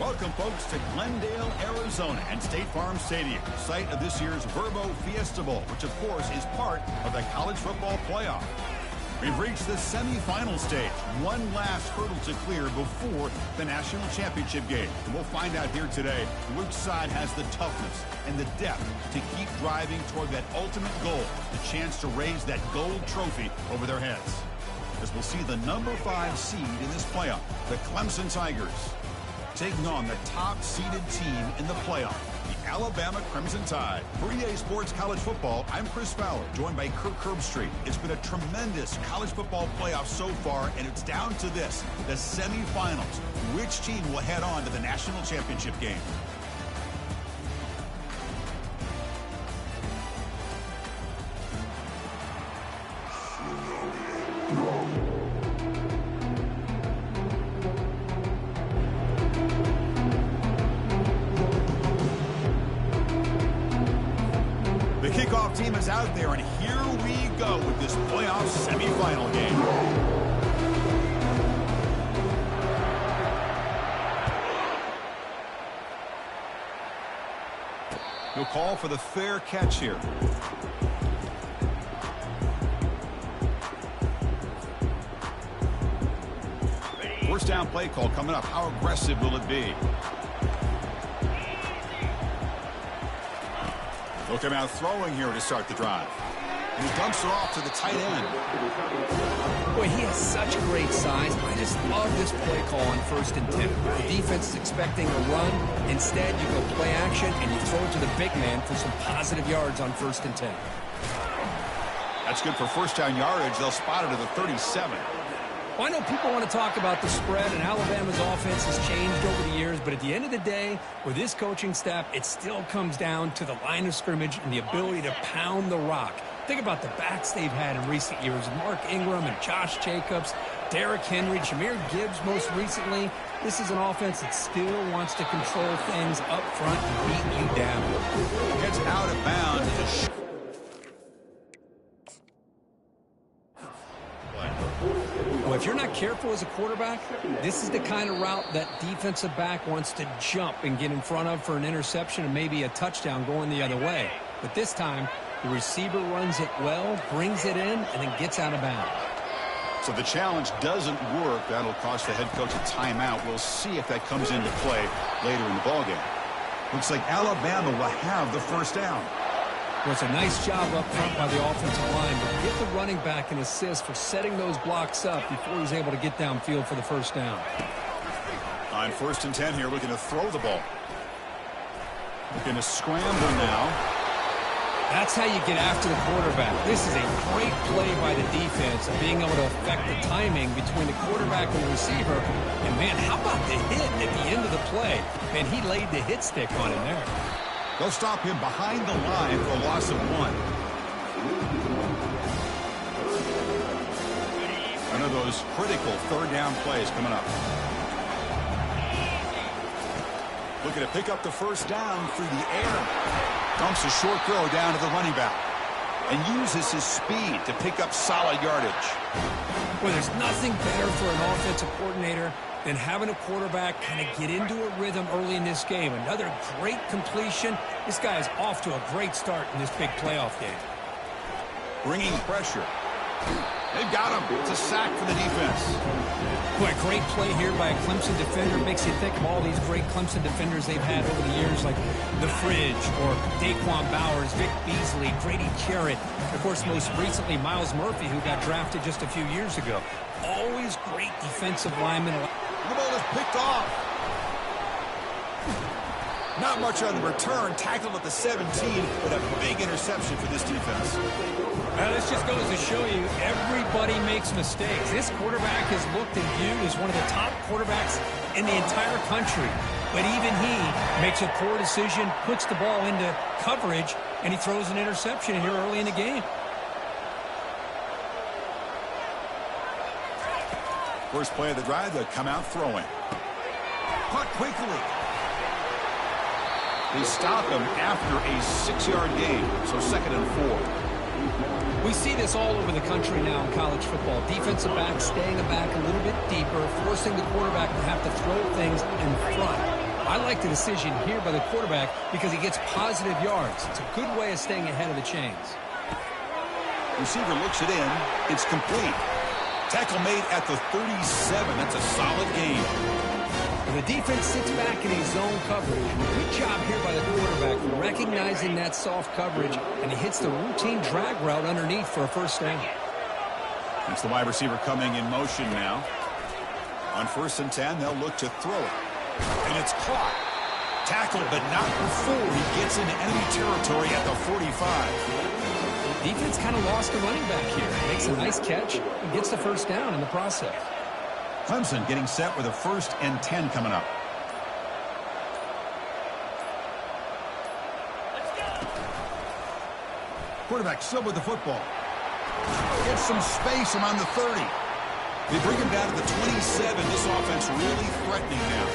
Welcome, folks, to Glendale, Arizona, and State Farm Stadium, site of this year's Verbo Fiesta Bowl, which, of course, is part of the college football playoff. We've reached the semifinal stage, one last hurdle to clear before the national championship game. And we'll find out here today which side has the toughness and the depth to keep driving toward that ultimate goal, the chance to raise that gold trophy over their heads. As we'll see the number 5 seed in this playoff, the Clemson Tigers, taking on the top-seeded team in the playoff, the Alabama Crimson Tide. For EA Sports College Football, I'm Chris Fowler, joined by Kirk Herbstreit. It's been a tremendous college football playoff so far, and it's down to this, the semifinals. Which team will head on to the national championship game? Team is out there, and here we go with this playoff semifinal game. No call for the fair catch here. First down play call coming up. How aggressive will it be? They'll come out throwing here to start the drive. And he dumps it off to the tight end. Boy, he has such great size. I just love this play call on 1st and 10. The defense is expecting a run. Instead, you go play action, and you throw it to the big man for some positive yards on 1st and 10. That's good for first down yardage. They'll spot it at the 37. Well, I know people want to talk about the spread, and Alabama's offense has changed over the years, but at the end of the day, with this coaching staff, it still comes down to the line of scrimmage and the ability to pound the rock. Think about the backs they've had in recent years, Mark Ingram and Josh Jacobs, Derrick Henry, Jahmyr Gibbs most recently. This is an offense that still wants to control things up front and beat you down. Gets out of bounds. Well, if you're not careful as a quarterback, this is the kind of route that defensive back wants to jump and get in front of for an interception and maybe a touchdown going the other way. But this time, the receiver runs it well, brings it in, and then gets out of bounds. So the challenge doesn't work. That'll cost the head coach a timeout. We'll see if that comes into play later in the ballgame. Looks like Alabama will have the first down. Well, it's a nice job up front by the offensive line, but give the running back an assist for setting those blocks up before he's able to get downfield for the first down. On 1st and 10 here, looking to throw the ball. Looking to scramble now. That's how you get after the quarterback. This is a great play by the defense of being able to affect the timing between the quarterback and the receiver. And, man, how about the hit at the end of the play? Man, he laid the hit stick on him there. They'll stop him behind the line for a loss of 1. One of those critical third down plays coming up. Looking to pick up the first down through the air. Dumps a short throw down to the running back. And uses his speed to pick up solid yardage. Well, there's nothing better for an offensive coordinator than having a quarterback kind of get into a rhythm early in this game. Another great completion. This guy is off to a great start in this big playoff game. Bringing pressure. They've got him. It's a sack for the defense. Boy, a great play here by a Clemson defender. Makes you think of all these great Clemson defenders they've had over the years, like The Fridge or Daquan Bowers, Vic Beasley, Grady Jarrett. Of course, most recently, Miles Murphy, who got drafted just a few years ago. Always great defensive linemen. The ball is picked off. Not much on the return. Tackled at the 17, but a big interception for this defense. This just goes to show you everybody makes mistakes. This quarterback is looked and viewed as one of the top quarterbacks in the entire country. But even he makes a poor decision, puts the ball into coverage, and he throws an interception here early in the game. First play of the drive, they'll come out throwing. Caught quickly. They stop him after a 6-yard gain, so 2nd and 4. We see this all over the country now in college football. Defensive backs staying back a little bit deeper, forcing the quarterback to have to throw things in front. I like the decision here by the quarterback because he gets positive yards. It's a good way of staying ahead of the chains. Receiver looks it in. It's complete. Tackle made at the 37. That's a solid gain. And the defense sits back in a zone coverage. Good job here by the quarterback for recognizing that soft coverage, and he hits the routine drag route underneath for a first down. It's the wide receiver coming in motion now. On 1st and 10, they'll look to throw it. And it's caught. Tackled, but not before he gets into enemy territory at the 45. Defense kind of lost the running back here. Makes a nice catch and gets the first down in the process. Clemson getting set with a 1st and 10 coming up. Quarterback still with the football. Gets some space around the 30. They bring him down to the 27. This offense really threatening now.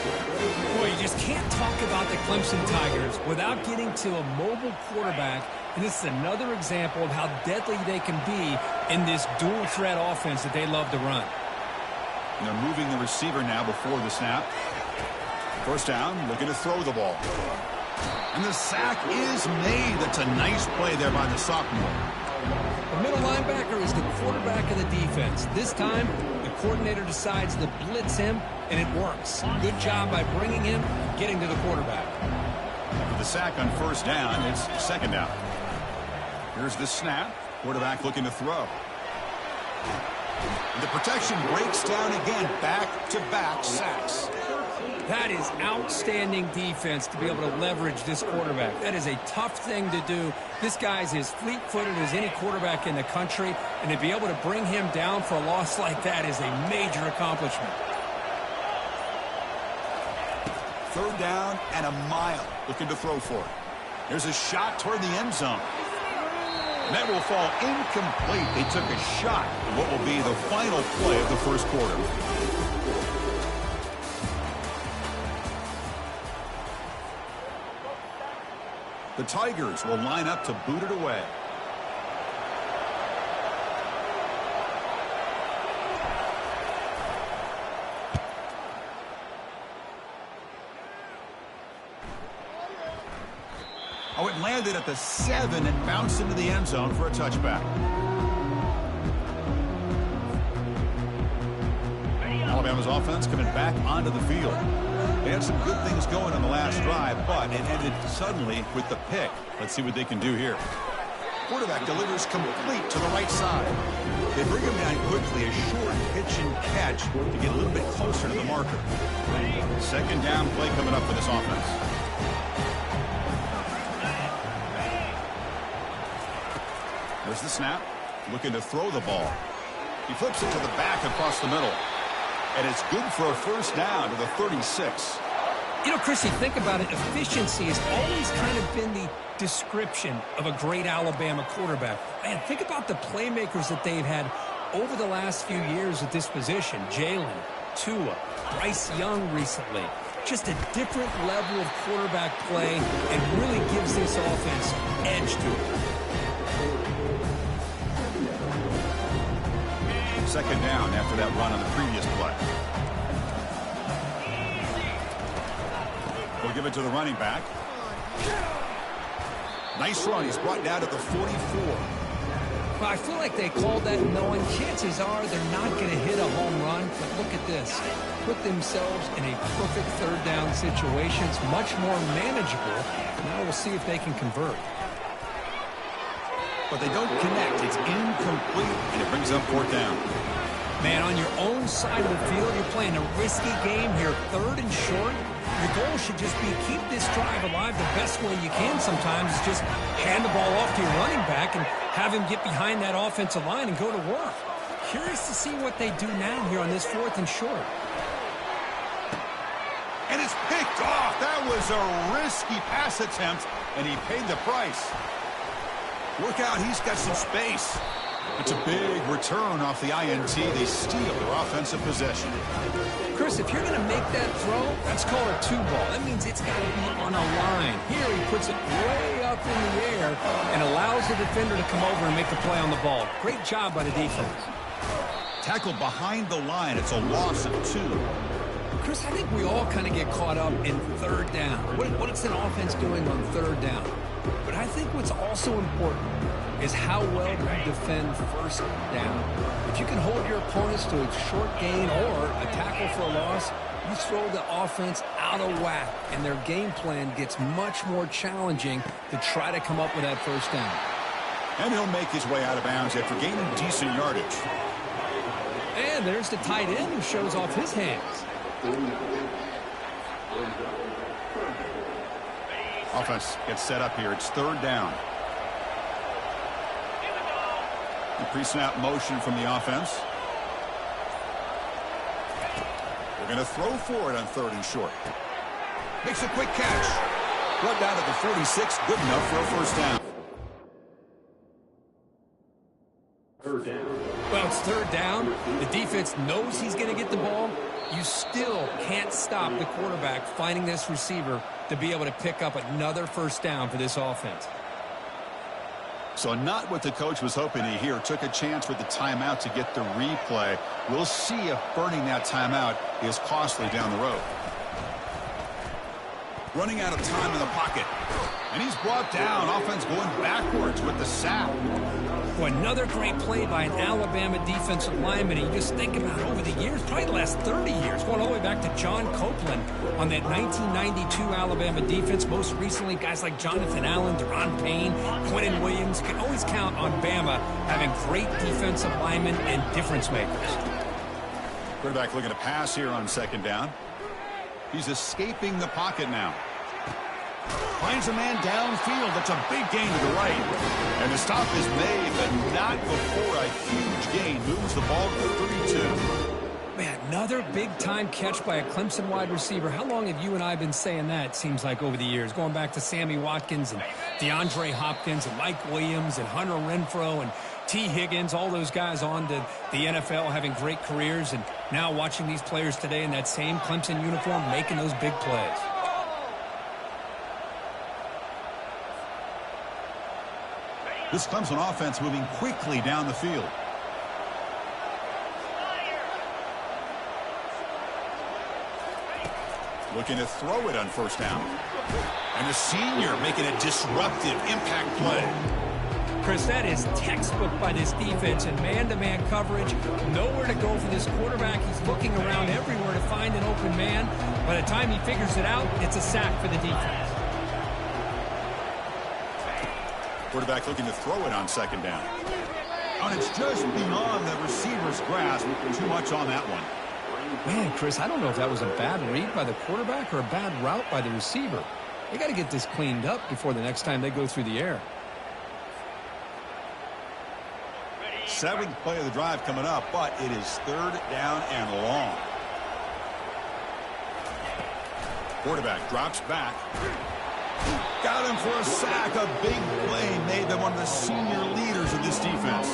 Boy, you just can't talk about the Clemson Tigers without getting to a mobile quarterback. And this is another example of how deadly they can be in this dual threat offense that they love to run. And they're moving the receiver now before the snap. 1st down, looking to throw the ball. And the sack is made. That's a nice play there by the sophomore. The middle linebacker is the quarterback of the defense. This time, the coordinator decides to blitz him, and it works. Good job by bringing him, getting to the quarterback. With the sack on 1st down, it's 2nd down. Here's the snap. Quarterback looking to throw. And the protection breaks down again. Back-to-back sacks. That is outstanding defense to be able to leverage this quarterback. That is a tough thing to do. This guy's as fleet-footed as any quarterback in the country, and to be able to bring him down for a loss like that is a major accomplishment. 3rd down and a mile. Looking to throw for it. There's a shot toward the end zone. And that will fall incomplete. They took a shot at what will be the final play of the 1st quarter. The Tigers will line up to boot it away. Oh, it landed at the 7 and bounced into the end zone for a touchback. Alabama's offense coming back onto the field. They had some good things going on the last drive, but it ended suddenly with the pick. Let's see what they can do here. Quarterback delivers complete to the right side. They bring him down quickly, a short pitch and catch to get a little bit closer to the marker. 2nd down play coming up for this offense. There's the snap. Looking to throw the ball. He flips it to the back across the middle. And it's good for a 1st down to the 36. You know, Chris, you think about it, efficiency has always kind of been the description of a great Alabama quarterback. Man, think about the playmakers that they've had over the last few years at this position. Jalen, Tua, Bryce Young recently. Just a different level of quarterback play and really gives this offense edge to it. 2nd down after that run on the previous play. We'll give it to the running back. Nice run. He's brought down to the 44. Well, I feel like they called that knowing chances are they're not going to hit a home run. But look at this. Put themselves in a perfect 3rd down situation. It's much more manageable. Now we'll see if they can convert. But they don't connect. It's incomplete, and it brings up 4th down. Man, on your own side of the field, you're playing a risky game here. 3rd and short. Your goal should just be keep this drive alive the best way you can sometimes. Is just hand the ball off to your running back and have him get behind that offensive line and go to work. Curious to see what they do now here on this 4th and short. And it's picked off. That was a risky pass attempt, and he paid the price. Look out, he's got some space. It's a big return off the INT. They steal their offensive possession. Chris, if you're going to make that throw, that's called a 2-ball. That means it's got to be on a line. Here he puts it way up in the air and allows the defender to come over and make the play on the ball. Great job by the defense. Tackled behind the line. It's a loss of 2. Chris, I think we all kind of get caught up in third down. What's an offense doing on third down? But I think what's also important is how well you defend first down. If you can hold your opponents to a short gain or a tackle for a loss, you throw the offense out of whack, and their game plan gets much more challenging to try to come up with that first down. And he'll make his way out of bounds after gaining decent yardage. And there's the tight end who shows off his hands. Offense gets set up here. It's third down. The pre-snap motion from the offense. They're going to throw for it on third and short. Makes a quick catch. Brought down at the 46. Good enough for a first down. Third down. Well, it's third down. The defense knows he's going to get the ball. You still can't stop the quarterback finding this receiver to be able to pick up another first down for this offense. So not what the coach was hoping to hear. Took a chance with the timeout to get the replay. We'll see if burning that timeout is costly down the road. Running out of time in the pocket. And he's brought down. Offense going backwards with the sack. Well, another great play by an Alabama defensive lineman. And you just think about over the years, probably the last 30 years, going all the way back to John Copeland on that 1992 Alabama defense. Most recently, guys like Jonathan Allen, Deron Payne, Quentin Williams. You can always count on Bama having great defensive linemen and difference makers. Quarterback looking to pass here on second down. He's escaping the pocket now. Finds a man downfield. That's a big gain to the right. And the stop is made, but not before a huge gain. Moves the ball to the 32. Man, another big-time catch by a Clemson wide receiver. How long have you and I been saying that, seems like, over the years? Going back to Sammy Watkins and DeAndre Hopkins and Mike Williams and Hunter Renfrow and T. Higgins, all those guys on to the NFL having great careers. And now watching these players today in that same Clemson uniform making those big plays. This Clemson offense moving quickly down the field. Looking to throw it on first down. And the senior making a disruptive impact play. Chris, that is textbook by this defense and man-to-man coverage. Nowhere to go for this quarterback. He's looking around everywhere to find an open man. By the time he figures it out, it's a sack for the defense. Quarterback looking to throw it on second down. And it's just beyond the receiver's grasp. Too much on that one. Man, Chris, I don't know if that was a bad read by the quarterback or a bad route by the receiver. They got to get this cleaned up before the next time they go through the air. Seventh play of the drive coming up, but it is third down and long. Quarterback drops back. Got him for a sack. A big play made by one of the senior leaders of this defense.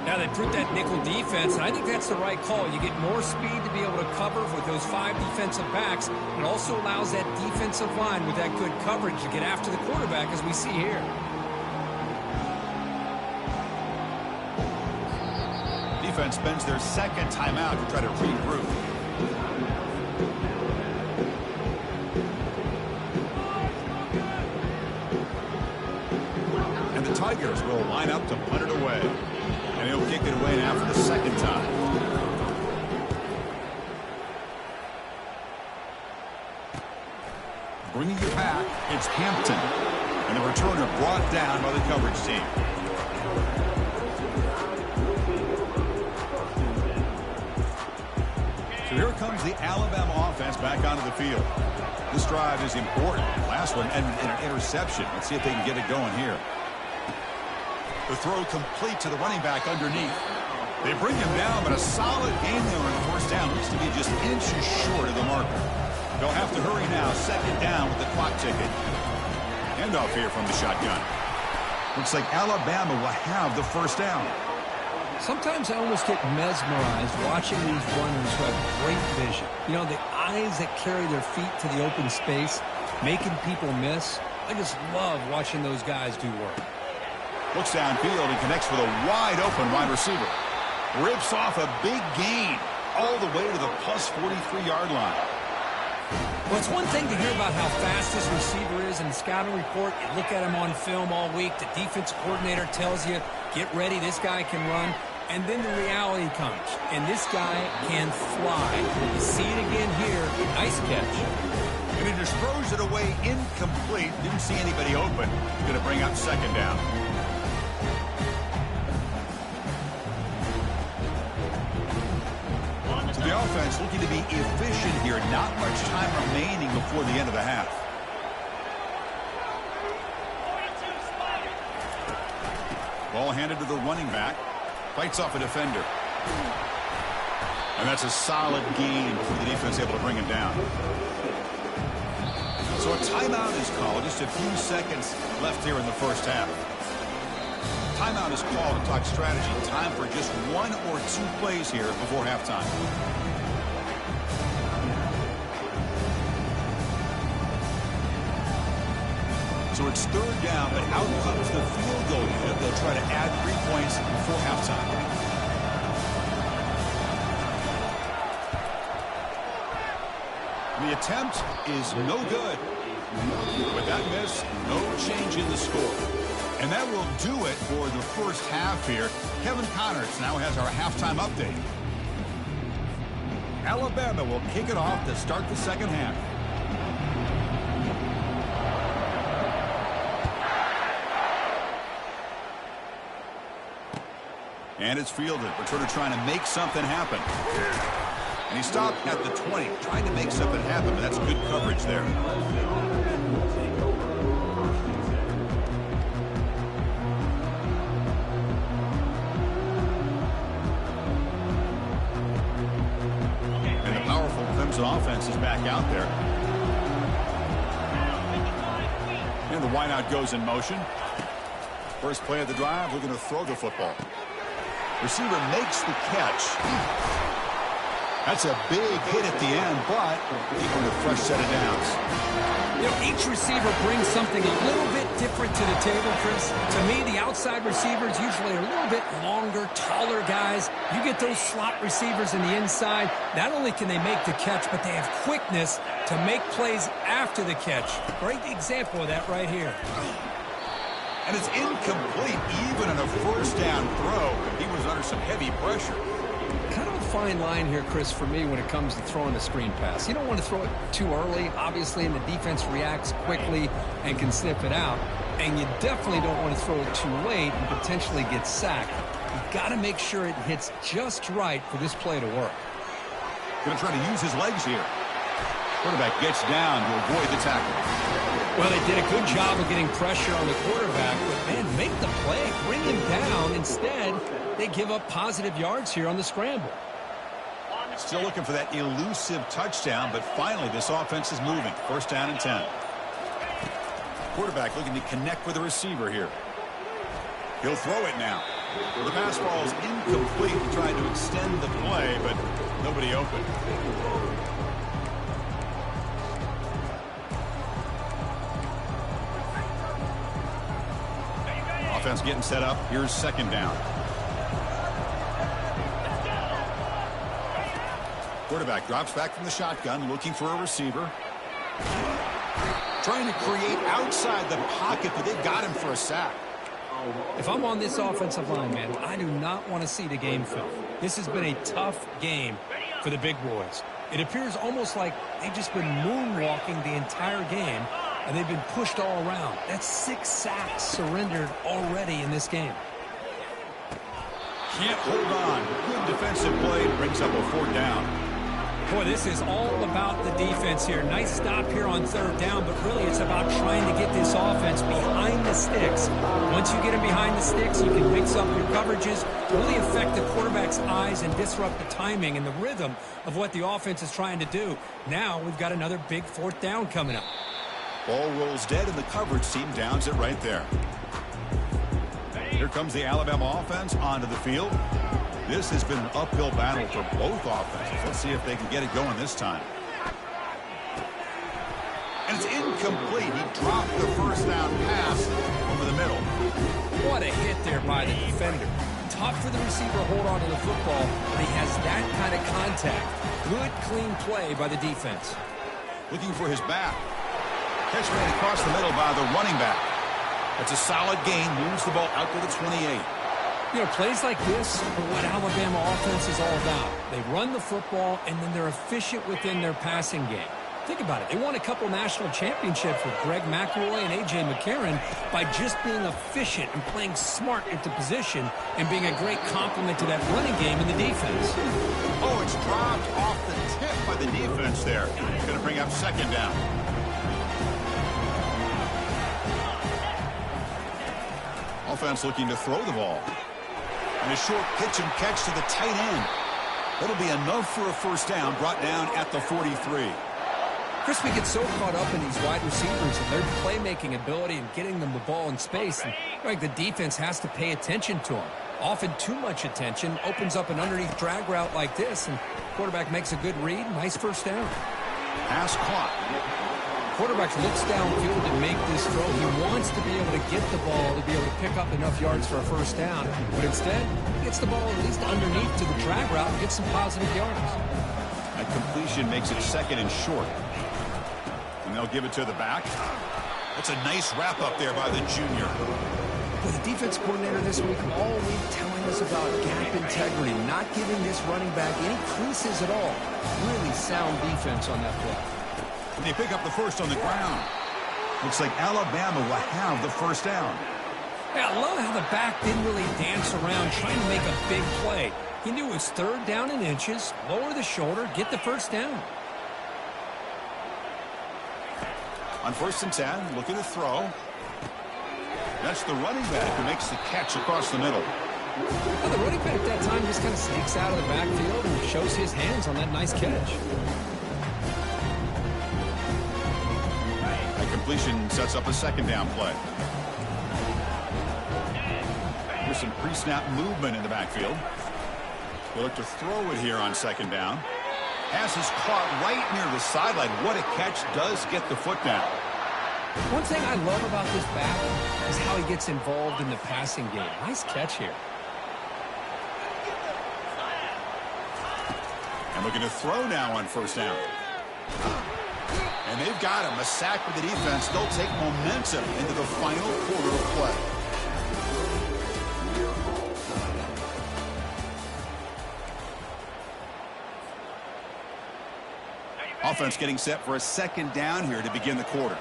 Now they put that nickel defense, and I think that's the right call. You get more speed to be able to cover with those 5 defensive backs. It also allows that defensive line with that good coverage to get after the quarterback, as we see here. Defense spends their second timeout to try to regroup. And the Tigers will line up to punt it away. And he'll kick it away now for the second time. Bringing it back, it's Hampton. And the returner brought down by the coverage team. So here comes the Alabama offense back onto the field. This drive is important. Last one ended in an interception. Let's see if they can get it going here. The throw complete to the running back underneath. They bring him down, but a solid game there on the first down. Looks to be just inches short of the marker. They'll have to hurry now. Second down with the clock ticking. Handoff here from the shotgun. Looks like Alabama will have the first down. Sometimes I almost get mesmerized watching these runners who have great vision. You know, the eyes that carry their feet to the open space, making people miss. I just love watching those guys do work. Looks downfield and connects with a wide-open wide receiver. Rips off a big gain all the way to the plus 43-yard line. Well, it's one thing to hear about how fast this receiver is in the scouting report. You look at him on film all week. The defense coordinator tells you, get ready, this guy can run. And then the reality comes, and this guy can fly. You see it again here. Nice catch. And he just throws it away incomplete. Didn't see anybody open. Going to bring up second down. So the offense looking to be efficient here. Not much time remaining before the end of the half. Ball handed to the running back. Fights off a defender. And that's a solid gain for the defense, able to bring him down. So a timeout is called. Just a few seconds left here in the first half. Timeout is called to talk strategy. Time for just one or two plays here before halftime. So it's third down, but out comes the field goal unit. They'll try to add 3 points before halftime. The attempt is no good. With that miss, no change in the score. And that will do it for the first half here. Kevin Connors now has our halftime update. Alabama will kick it off to start the second half. And it's fielded. Returner trying to make something happen. And he stopped at the 20, trying to make something happen, but that's good coverage there. And the powerful Clemson offense is back out there. And the wideout goes in motion. First play of the drive, we're going to throw the football. Receiver makes the catch. That's a big hit at the end, but even a fresh set of downs. You know, each receiver brings something a little bit different to the table, Chris. To me, the outside receivers usually are a little bit longer, taller guys. You get those slot receivers in the inside, not only can they make the catch, but they have quickness to make plays after the catch. Great example of that right here. And it's incomplete even on a first down throw. He was under some heavy pressure. Kind of a fine line here, Chris, for me when it comes to throwing a screen pass. You don't want to throw it too early, obviously, and the defense reacts quickly and can sniff it out. And you definitely don't want to throw it too late and potentially get sacked. You've got to make sure it hits just right for this play to work. Going to try to use his legs here. Quarterback gets down to avoid the tackle. Well, they did a good job of getting pressure on the quarterback, but, man, make the play, bring him down. Instead, they give up positive yards here on the scramble. Still looking for that elusive touchdown, but finally this offense is moving. First down and 10. Quarterback looking to connect with the receiver here. He'll throw it now. The pass ball is incomplete. He tried to extend the play, but nobody open. Offense getting set up. Here's second down. Quarterback drops back from the shotgun, looking for a receiver. Trying to create outside the pocket, but they've got him for a sack. If I'm on this offensive line, man, I do not want to see the game film. This has been a tough game for the big boys. It appears almost like they've just been moonwalking the entire game, and they've been pushed all around. That's 6 sacks surrendered already in this game. Can't hold on. Good defensive play, brings up a fourth down. Boy, this is all about the defense here. Nice stop here on third down, but really it's about trying to get this offense behind the sticks. Once you get them behind the sticks, you can mix up your coverages, really affect the quarterback's eyes and disrupt the timing and the rhythm of what the offense is trying to do. Now we've got another big fourth down coming up. Ball rolls dead, and the coverage team downs it right there. Here comes the Alabama offense onto the field. This has been an uphill battle for both offenses. Let's see if they can get it going this time. And it's incomplete. He dropped the first down pass over the middle. What a hit there by the defender. Tough for the receiver to hold on to the football, but he has that kind of contact. Good, clean play by the defense. Looking for his back. Catch made across the middle by the running back. That's a solid gain. Moves the ball out to the 28. You know, plays like this are what Alabama offense is all about. They run the football, and then they're efficient within their passing game. Think about it. They won a couple national championships with Greg McElroy and A.J. McCarron by just being efficient and playing smart at the position and being a great complement to that running game in the defense. Oh, it's dropped off the tip by the defense there. Going to bring up second down. Offense looking to throw the ball. And a short pitch and catch to the tight end. That'll be enough for a first down, brought down at the 43. Chris, we get so caught up in these wide receivers and their playmaking ability and getting them the ball in space. And like the defense has to pay attention to them. Often too much attention opens up an underneath drag route like this, and quarterback makes a good read. Nice first down. Pass clock. Quarterback looks downfield to make this throw. He wants to be able to get the ball to be able to pick up enough yards for a first down. But instead, he gets the ball at least underneath to the drag route and gets some positive yards. A completion makes it second and short. And they'll give it to the back. That's a nice wrap up there by the junior. Well, the defense coordinator this week all week telling us about gap integrity, not giving this running back any creases at all. Really sound defense on that play. And they pick up the first on the ground. Looks like Alabama will have the first down. Yeah, I love how the back didn't really dance around trying to make a big play. He knew it was third down in inches, lower the shoulder, get the first down. On 1st and 10, looking to throw. That's the running back who makes the catch across the middle. Well, the running back at that time just kind of sneaks out of the backfield and shows his hands on that nice catch. That completion sets up a second down play. There's some pre-snap movement in the backfield. They look to throw it here on second down. Pass is caught right near the sideline. What a catch. Does get the foot down. One thing I love about this back is how he gets involved in the passing game. Nice catch here. And looking to throw now on first down. And they've got him. A sack for the defense. They'll take momentum into the final quarter of play. Offense getting set for a second down here to begin the quarter.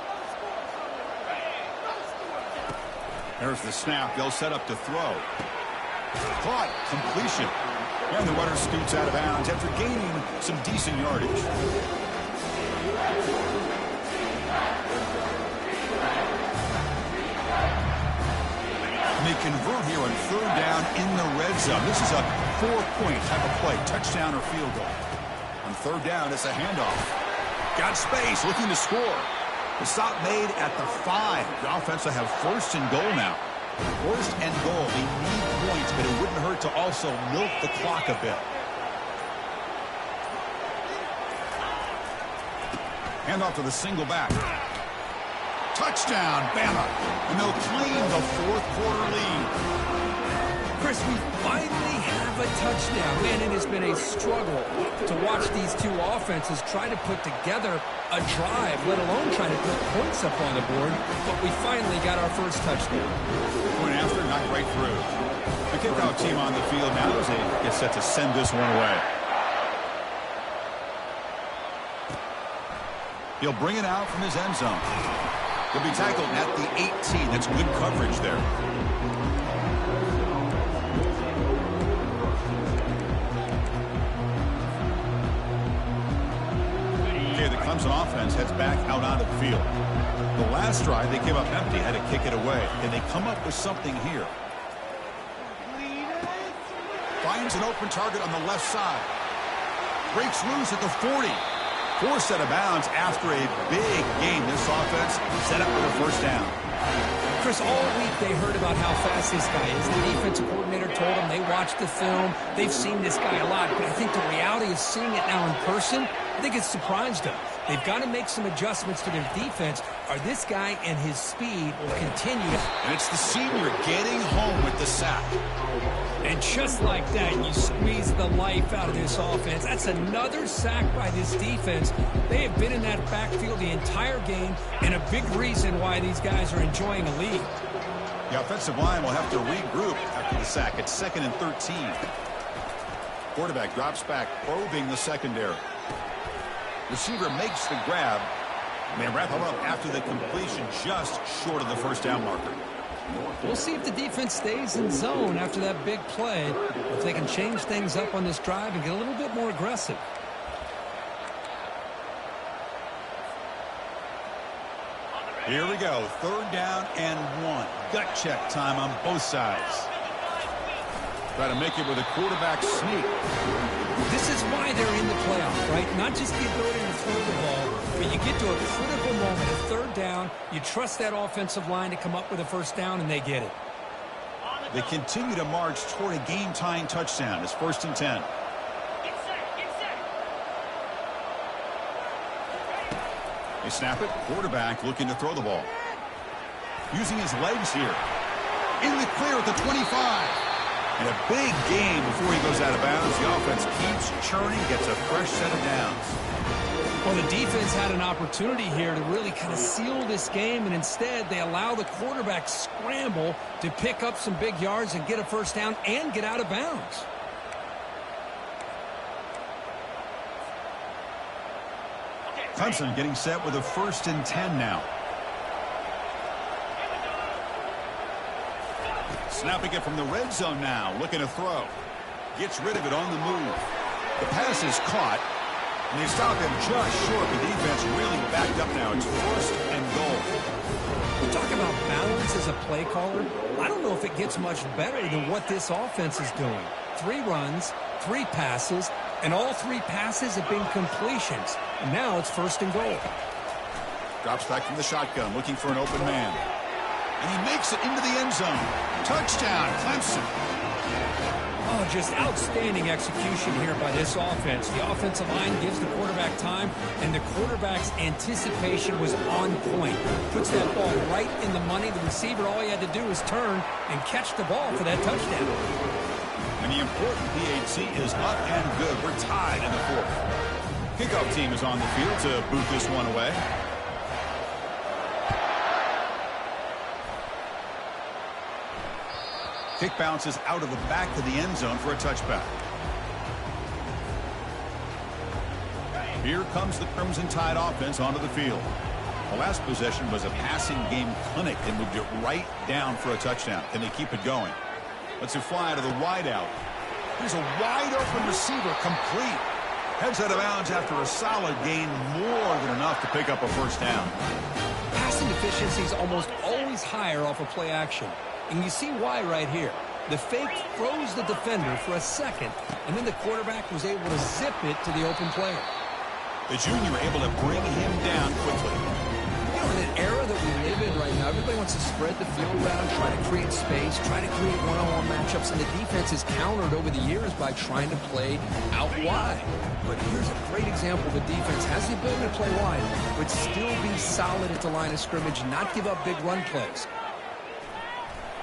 There's the snap. They'll set up to throw. Caught. Completion. And the runner scoots out of bounds after gaining some decent yardage. And they convert here on third down in the red zone. This is a 4-point type of play. Touchdown or field goal. On third down, it's a handoff. Got space, looking to score. The stop made at the 5. The offense will have first and goal now. First and goal. They need points, but it wouldn't hurt to also milk the clock a bit. Handoff to the single back. Touchdown, Bama. And they'll claim the fourth quarter lead. Chris, we finally have a touchdown. Man, it has been a struggle to watch these two offenses try to put together a drive, let alone trying to put points up on the board. But we finally got our first touchdown. Point after, knocked right through. The kickoff team on the field now as they get set to send this one away. He'll bring it out from his end zone. He'll be tackled at the 18. That's good coverage there. The Clemson offense heads back out onto the field. The last drive, they came up empty, had to kick it away. And they come up with something here. Finds an open target on the left side. Breaks loose at the 40. Forced out of bounds after a big game. This offense set up with a first down. Chris, all week they heard about how fast this guy is. The defensive coordinator told them they watched the film. They've seen this guy a lot. But I think the reality is seeing it now in person, I think it's surprised them. They've got to make some adjustments to their defense, or this guy and his speed will continue. And it's the senior getting home with the sack. And just like that, you squeeze the life out of this offense. That's another sack by this defense. They have been in that backfield the entire game, and a big reason why these guys are enjoying a lead. The offensive line will have to regroup after the sack. It's 2nd and 13. Quarterback drops back, probing the secondary. Receiver makes the grab. And they wrap him up after the completion, just short of the first down marker. We'll see if the defense stays in zone after that big play, if they can change things up on this drive and get a little bit more aggressive. Here we go. 3rd down and 1. Gut check time on both sides. Try to make it with a quarterback sneak. This is why they're in the playoff, right? Not just the ability to throw the ball, but you get to a critical moment at 3rd down. You trust that offensive line to come up with a first down, and they get it. They continue to march toward a game-tying touchdown. It's 1st and 10. They snap it. Quarterback looking to throw the ball. Using his legs here. In the clear at the 25. And a big game before he goes out of bounds. The offense keeps churning, gets a fresh set of downs. Well, the defense had an opportunity here to really kind of seal this game, and instead they allow the quarterback scramble to pick up some big yards and get a first down and get out of bounds. Clemson getting set with a 1st and 10 now. Snapping it from the red zone now, looking to throw. Gets rid of it on the move. The pass is caught, and they stop him just short. The defense really backed up now. It's 1st and goal. We talk about balance as a play caller. I don't know if it gets much better than what this offense is doing. 3 runs, 3 passes, and all 3 passes have been completions. And now it's 1st and goal. Drops back from the shotgun, looking for an open man. And he makes it into the end zone. Touchdown, Clemson. Oh, just outstanding execution here by this offense. The offensive line gives the quarterback time, and the quarterback's anticipation was on point. Puts that ball right in the money. The receiver, all he had to do was turn and catch the ball for that touchdown. And the important PAT is up and good. We're tied in the 4th. Kickoff team is on the field to boot this one away. Kick bounces out of the back of the end zone for a touchback. Here comes the Crimson Tide offense onto the field. The last possession was a passing game clinic. They moved it right down for a touchdown. Can they keep it going? Let's fly to the wideout. Here's a wide open receiver, complete. Heads out of bounds after a solid gain, more than enough to pick up a first down. Passing efficiency is almost always higher off of play action. And you see why right here. The fake froze the defender for a second, and then the quarterback was able to zip it to the open player. The junior able to bring him down quickly. You know, in an era that we live in right now, everybody wants to spread the field around, try to create space, try to create one-on-one matchups, and the defense is countered over the years by trying to play out wide. But here's a great example of a defense has the ability to play wide, but still be solid at the line of scrimmage, not give up big run plays.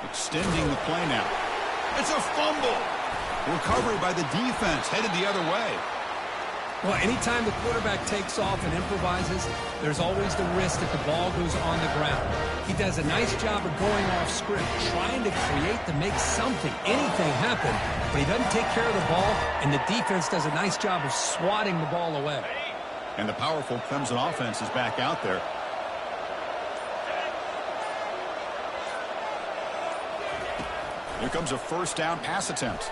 Extending the play now. It's a fumble. Recovery by the defense, headed the other way. Well, anytime the quarterback takes off and improvises, there's always the risk that the ball goes on the ground. He does a nice job of going off script, trying to create to make something, anything happen, but he doesn't take care of the ball, and the defense does a nice job of swatting the ball away. And the powerful Clemson offense is back out there. Here comes a first down pass attempt.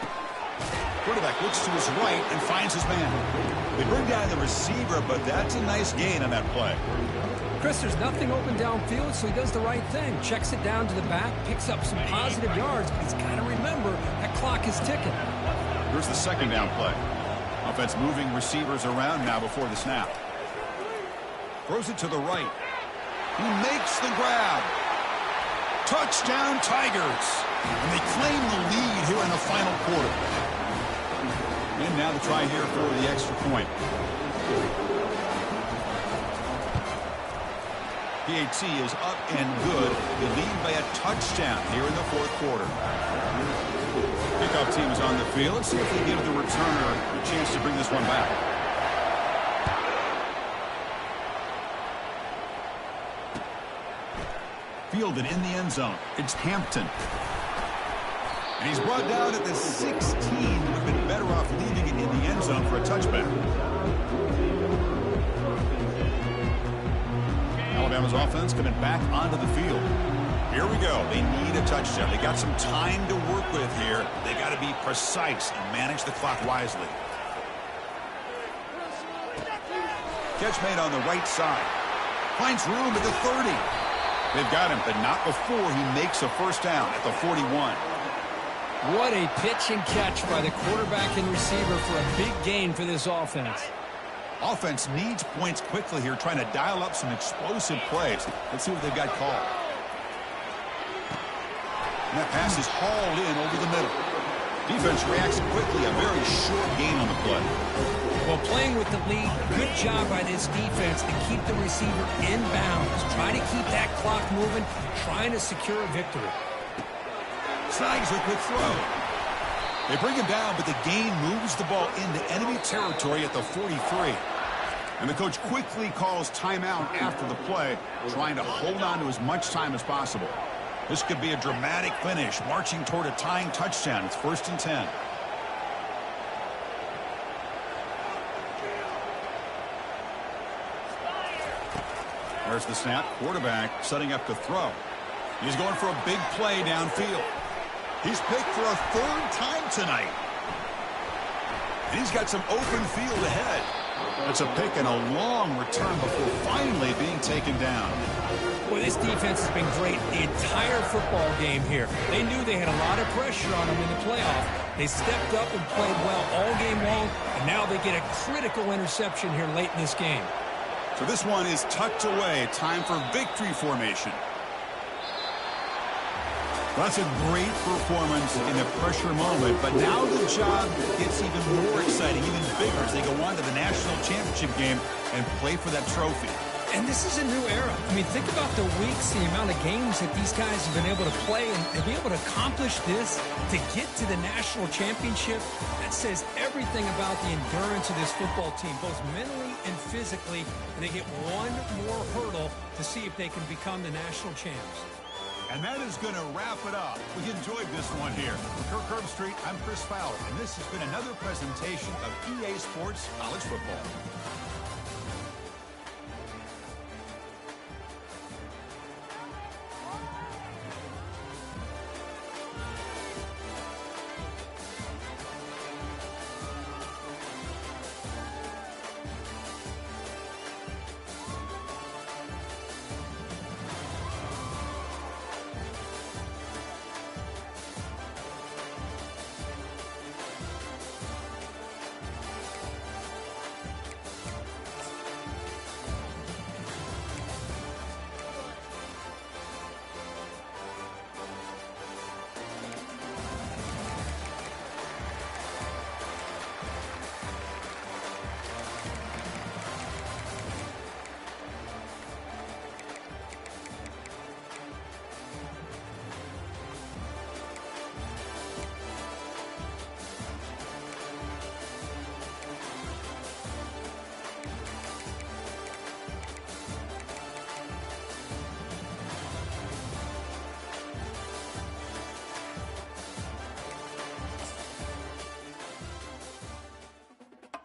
Quarterback looks to his right and finds his man. They bring down the receiver, but that's a nice gain on that play. Chris, there's nothing open downfield, so he does the right thing. Checks it down to the back, picks up some positive yards, but he's got to remember that clock is ticking. Here's the second down play. Offense moving receivers around now before the snap. Throws it to the right. He makes the grab. Touchdown, Tigers. And they claim the lead here in the final quarter. And now the try here for the extra point. PAT is up and good. They lead by a touchdown here in the 4th quarter. Kickoff team is on the field. Let's see if they give the returner a chance to bring this one back. Fielded in the end zone. It's Hampton. And he's brought down at the 16. Would have been better off leaving it in the end zone for a touchback. Alabama's offense coming back onto the field. Here we go. They need a touchdown. They got some time to work with here. They got to be precise and manage the clock wisely. Catch made on the right side. Finds room at the 30. They've got him, but not before he makes a first down at the 41. What a pitch and catch by the quarterback and receiver for a big gain for this offense. Offense needs points quickly here, trying to dial up some explosive plays. Let's see what they've got called. And that pass is hauled in over the middle. Defense reacts quickly, a very short gain on the play. Well, playing with the lead, good job by this defense to keep the receiver in bounds. Try to keep that clock moving, trying to secure a victory. Snags a quick throw. They bring him down, but the gain moves the ball into enemy territory at the 43. And the coach quickly calls timeout after the play, trying to hold on to as much time as possible. This could be a dramatic finish, marching toward a tying touchdown. It's 1st and 10. There's the snap. Quarterback setting up to throw. He's going for a big play downfield. He's picked for a 3rd time tonight. And he's got some open field ahead. It's a pick and a long return before finally being taken down. Boy, this defense has been great the entire football game here. They knew they had a lot of pressure on them in the playoff. They stepped up and played well all game long, and now they get a critical interception here late in this game. So this one is tucked away. Time for victory formation. That's a great performance in a pressure moment, but now the job gets even more exciting, even bigger as they go on to the national championship game and play for that trophy. And this is a new era. I mean, think about the weeks, the amount of games that these guys have been able to play and be able to accomplish this, to get to the national championship. That says everything about the endurance of this football team, both mentally and physically. And they get one more hurdle to see if they can become the national champs. And that is going to wrap it up. We enjoyed this one here. For Kirk Herbstreit, I'm Chris Fowler, and this has been another presentation of EA Sports College Football.